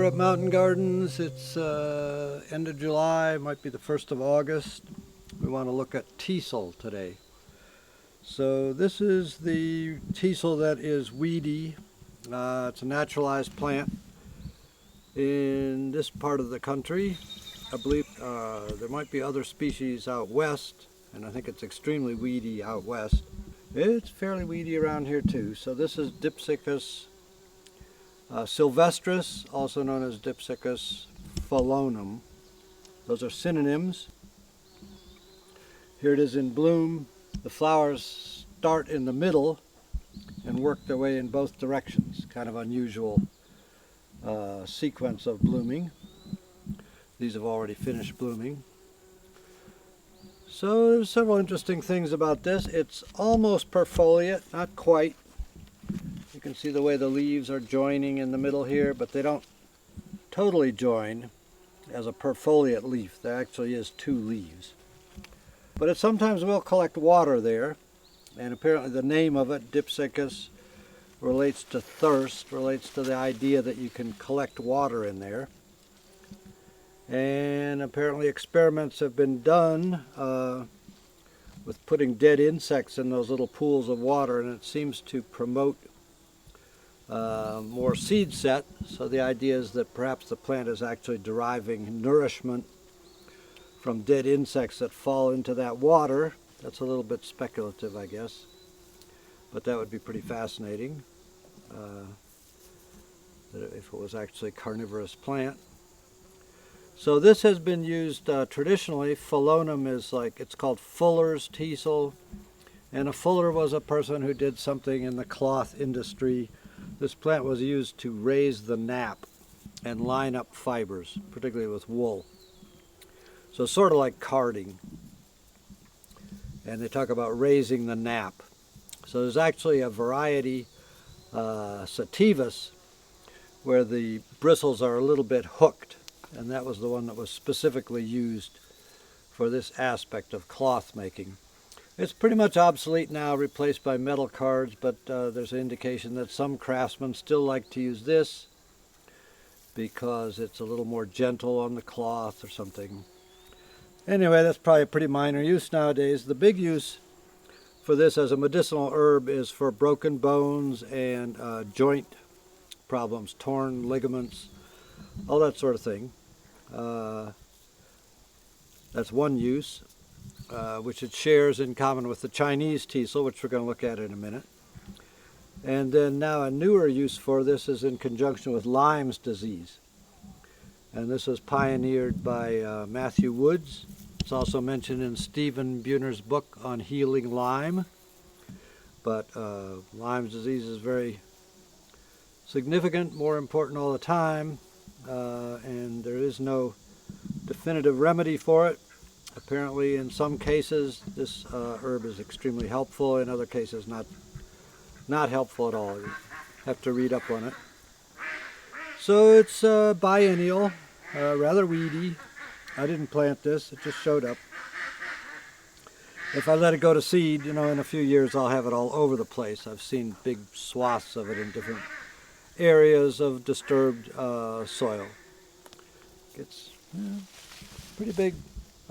we're at Mountain Gardens. It's end of July, might be the 1st of August. We want to look at Teasel today. So this is the Teasel that is weedy. It's a naturalized plant in this part of the country. I believe there might be other species out west, and I think it's extremely weedy out west. It's fairly weedy around here too. So this is Dipsacus sylvestris, also known as Dipsacus phelonum. Those are synonyms. Here it is in bloom. The flowers start in the middle and work their way in both directions. Kind of unusual sequence of blooming. These have already finished blooming. So there's several interesting things about this. It's almost perfoliate, not quite. You can see the way the leaves are joining in the middle here, but they don't totally join as a perfoliate leaf. There actually is two leaves. But it sometimes will collect water there, and apparently the name of it, Dipsacus, relates to thirst, relates to the idea that you can collect water in there. And apparently experiments have been done with putting dead insects in those little pools of water, and it seems to promote more seed set. So the idea is that perhaps the plant is actually deriving nourishment from dead insects that fall into that water. That's a little bit speculative, I guess, but that would be pretty fascinating if it was actually a carnivorous plant. So this has been used traditionally. Phelonum is it's called fuller's teasel, and a fuller was a person who did something in the cloth industry. This plant was used to raise the nap and line up fibers, particularly with wool. So sort of like carding. And they talk about raising the nap. So there's actually a variety, sativus, where the bristles are a little bit hooked. And that was the one that was specifically used for this aspect of cloth making. It's pretty much obsolete now, replaced by metal cards, but there's an indication that some craftsmen still like to use this because it's a little more gentle on the cloth or something. Anyway, that's probably a pretty minor use nowadays. The big use for this as a medicinal herb is for broken bones and joint problems, torn ligaments, all that sort of thing. That's one use, which it shares in common with the Chinese teasel, which we're going to look at in a minute. And then now a newer use for this is in conjunction with Lyme's disease. And this was pioneered by Matthew Woods. It's also mentioned in Stephen Buhner's book on healing Lyme. But Lyme's disease is very significant, more important all the time, and there is no definitive remedy for it. Apparently in some cases this herb is extremely helpful, in other cases not helpful at all. You have to read up on it. So it's biennial, rather weedy. I didn't plant this, it just showed up. If I let it go to seed, in a few years I'll have it all over the place. I've seen big swaths of it in different areas of disturbed soil. It's pretty big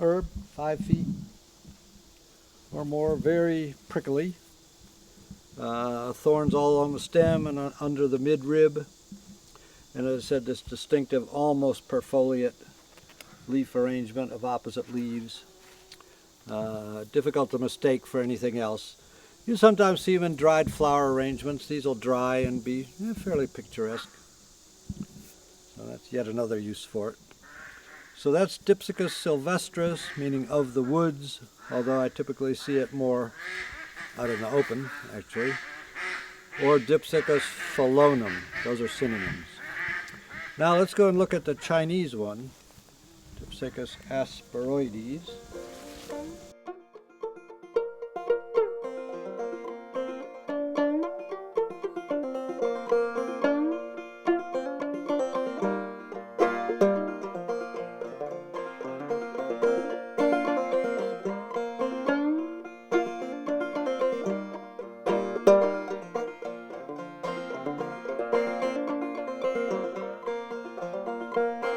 herb, 5 feet or more, very prickly. Thorns all along the stem and under the midrib. And as I said, this distinctive, almost perfoliate leaf arrangement of opposite leaves. Difficult to mistake for anything else. You sometimes see them in dried flower arrangements. These will dry and be fairly picturesque. So that's yet another use for it. So that's Dipsacus sylvestris, meaning of the woods, although I typically see it more out in the open, actually. Or Dipsacus phelonum. Those are synonyms. Now let's go and look at the Chinese one, Dipsacus asperoides. you.